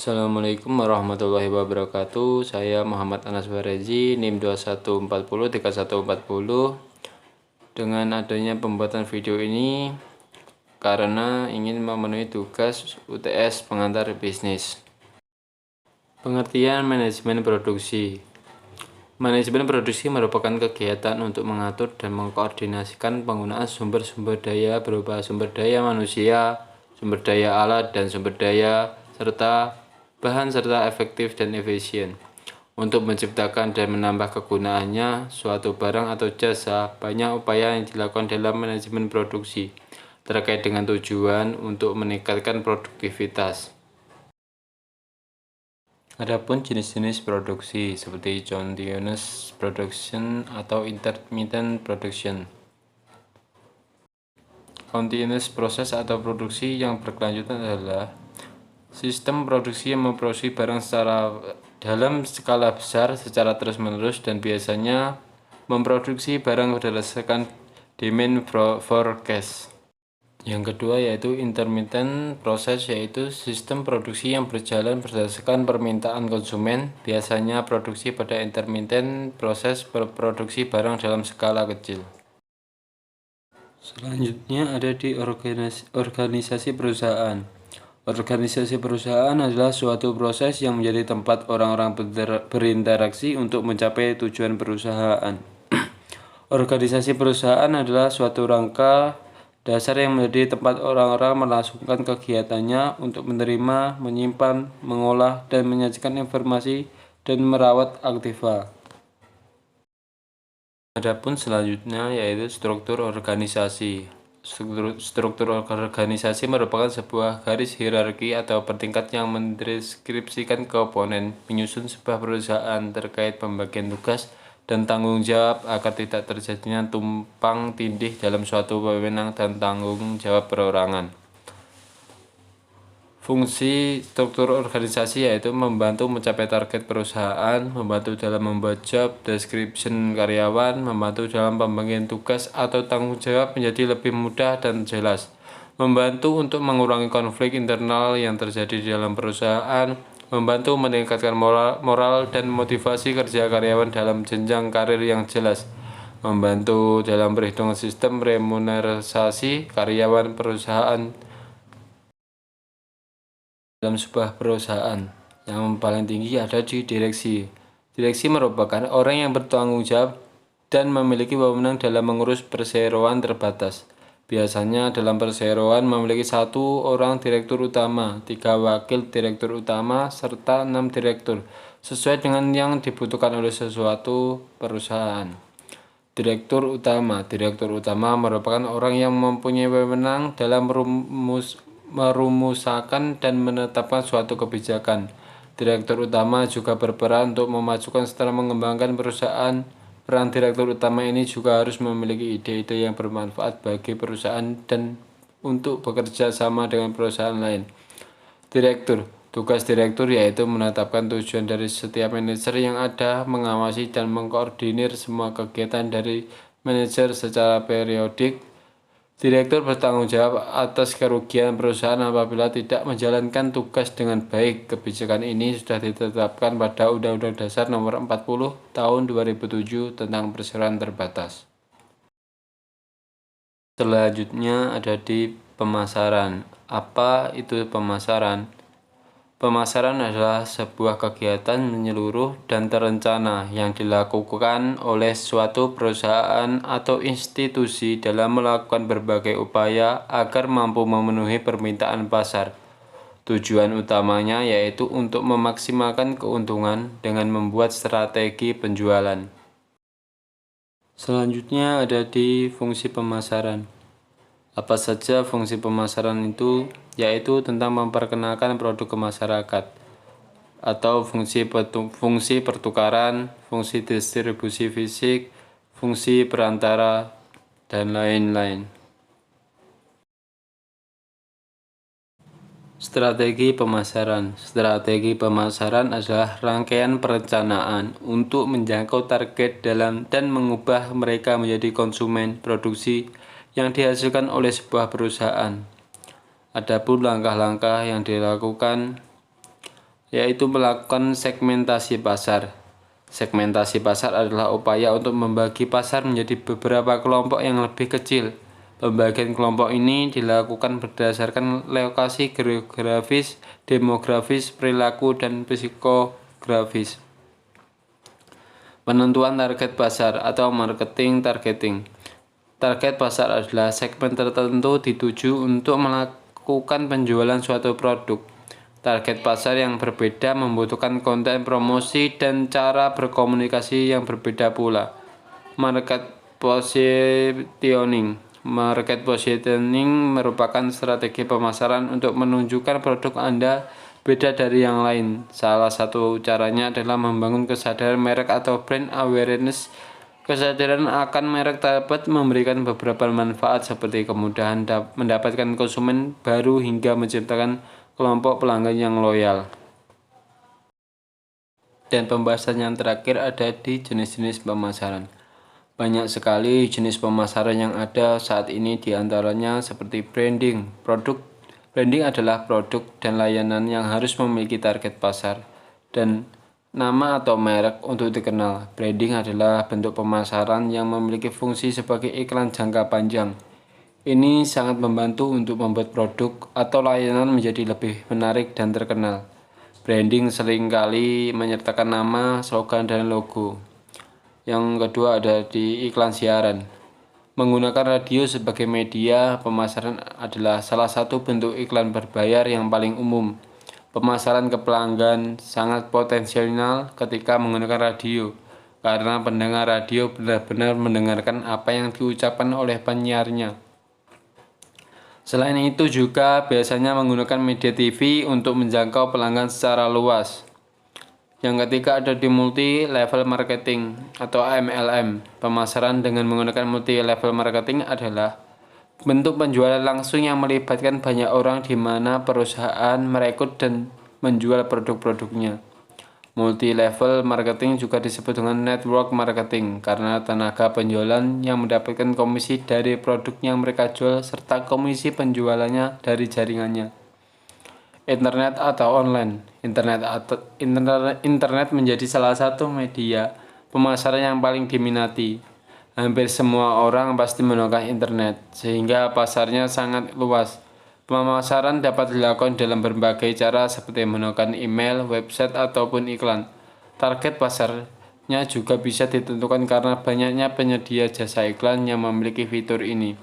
Assalamualaikum warahmatullahi wabarakatuh. Saya Muhammad Anas Barezi, NIM 21403140. Dengan adanya pembuatan video ini karena ingin memenuhi tugas UTS pengantar bisnis. Pengertian manajemen produksi. Manajemen produksi merupakan kegiatan untuk mengatur dan mengkoordinasikan penggunaan sumber-sumber daya berupa sumber daya manusia, sumber daya alat, dan sumber daya serta bahan serta efektif dan efisien untuk menciptakan dan menambah kegunaannya suatu barang atau jasa. Banyak upaya yang dilakukan dalam manajemen produksi terkait dengan tujuan untuk meningkatkan produktivitas. Adapun jenis-jenis produksi seperti continuous production atau intermittent production. Continuous proses atau produksi yang berkelanjutan adalah sistem produksi yang memproduksi barang dalam skala besar secara terus-menerus dan biasanya memproduksi barang berdasarkan demand forecast. Yang kedua yaitu intermittent proses, yaitu sistem produksi yang berjalan berdasarkan permintaan konsumen. Biasanya produksi pada intermittent proses berproduksi barang dalam skala kecil. Selanjutnya ada di organisasi perusahaan. Organisasi perusahaan adalah suatu proses yang menjadi tempat orang-orang berinteraksi untuk mencapai tujuan perusahaan. Organisasi perusahaan adalah suatu rangka dasar yang menjadi tempat orang-orang melangsungkan kegiatannya untuk menerima, menyimpan, mengolah, dan menyajikan informasi dan merawat aktiva. Adapun selanjutnya yaitu struktur organisasi. Struktur organisasi merupakan sebuah garis hierarki atau bertingkat yang mendeskripsikan komponen menyusun sebuah perusahaan terkait pembagian tugas dan tanggung jawab agar tidak terjadinya tumpang tindih dalam suatu wewenang dan tanggung jawab perorangan. Fungsi struktur organisasi yaitu membantu mencapai target perusahaan, membantu dalam membuat job description karyawan, membantu dalam pembagian tugas atau tanggung jawab menjadi lebih mudah dan jelas, membantu untuk mengurangi konflik internal yang terjadi di dalam perusahaan, membantu meningkatkan moral dan motivasi kerja karyawan dalam jenjang karir yang jelas, membantu dalam perhitungan sistem remunerasi karyawan perusahaan dalam sebuah perusahaan. Yang paling tinggi ada di direksi. Direksi merupakan orang yang bertanggung jawab dan memiliki wewenang dalam mengurus perseroan terbatas. Biasanya dalam perseroan memiliki 1 orang direktur utama, 3 wakil direktur utama, serta 6 direktur, sesuai dengan yang dibutuhkan oleh sesuatu perusahaan. Direktur utama merupakan orang yang mempunyai wewenang dalam merumuskan dan menetapkan suatu kebijakan. Direktur utama juga berperan untuk memajukan serta mengembangkan perusahaan. Peran direktur utama ini juga harus memiliki ide-ide yang bermanfaat bagi perusahaan dan untuk bekerja sama dengan perusahaan lain. Tugas direktur yaitu menetapkan tujuan dari setiap manajer yang ada, mengawasi dan mengkoordinir semua kegiatan dari manajer secara periodik. Direktur bertanggung jawab atas kerugian perusahaan apabila tidak menjalankan tugas dengan baik. Kebijakan ini sudah ditetapkan pada Undang-Undang Dasar Nomor 40 Tahun 2007 tentang perseroan terbatas. Selanjutnya ada di pemasaran. Apa itu pemasaran? Pemasaran adalah sebuah kegiatan menyeluruh dan terencana yang dilakukan oleh suatu perusahaan atau institusi dalam melakukan berbagai upaya agar mampu memenuhi permintaan pasar. Tujuan utamanya yaitu untuk memaksimalkan keuntungan dengan membuat strategi penjualan. Selanjutnya ada di fungsi pemasaran. Apa saja fungsi pemasaran itu? Yaitu tentang memperkenalkan produk ke masyarakat, atau fungsi pertukaran, fungsi distribusi fisik, fungsi perantara, dan lain-lain. Strategi pemasaran. Strategi pemasaran adalah rangkaian perencanaan untuk menjangkau target dan mengubah mereka menjadi konsumen produksi yang dihasilkan oleh sebuah perusahaan. Adapun langkah-langkah yang dilakukan yaitu melakukan segmentasi pasar. Segmentasi pasar adalah upaya untuk membagi pasar menjadi beberapa kelompok yang lebih kecil. Pembagian kelompok ini dilakukan berdasarkan lokasi geografis, demografis, perilaku, dan psikografis. Penentuan target pasar atau marketing targeting. Target pasar adalah segmen tertentu dituju untuk melakukan penjualan suatu produk. Target pasar yang berbeda membutuhkan konten promosi dan cara berkomunikasi yang berbeda pula. Market positioning. Market positioning merupakan strategi pemasaran untuk menunjukkan produk Anda beda dari yang lain. Salah satu caranya adalah membangun kesadaran merek atau brand awareness. Kesadaran akan merek dapat memberikan beberapa manfaat seperti kemudahan mendapatkan konsumen baru hingga menciptakan kelompok pelanggan yang loyal. Dan pembahasan yang terakhir ada di jenis-jenis pemasaran. Banyak sekali jenis pemasaran yang ada saat ini, diantaranya seperti branding. Branding adalah produk dan layanan yang harus memiliki target pasar dan nama atau merek untuk dikenal. Branding adalah bentuk pemasaran yang memiliki fungsi sebagai iklan jangka panjang. Ini sangat membantu untuk membuat produk atau layanan menjadi lebih menarik dan terkenal. Branding seringkali menyertakan nama, slogan, dan logo. Yang kedua ada di iklan siaran. Menggunakan radio sebagai media pemasaran adalah salah satu bentuk iklan berbayar yang paling umum. Pemasaran ke pelanggan sangat potensial ketika menggunakan radio, karena pendengar radio benar-benar mendengarkan apa yang diucapkan oleh penyiarnya. Selain itu juga biasanya menggunakan media TV untuk menjangkau pelanggan secara luas. Yang ketiga ada di multi-level marketing atau MLM. Pemasaran dengan menggunakan multi-level marketing adalah bentuk penjualan langsung yang melibatkan banyak orang di mana perusahaan merekrut dan menjual produk-produknya. Multi-level marketing juga disebut dengan network marketing karena tenaga penjualan yang mendapatkan komisi dari produk yang mereka jual serta komisi penjualannya dari jaringannya. Internet atau online. Internet menjadi salah satu media pemasaran yang paling diminati. Hampir semua orang pasti menggunakan internet, sehingga pasarnya sangat luas. Pemasaran dapat dilakukan dalam berbagai cara seperti menggunakan email, website, ataupun iklan. Target pasarnya juga bisa ditentukan karena banyaknya penyedia jasa iklan yang memiliki fitur ini.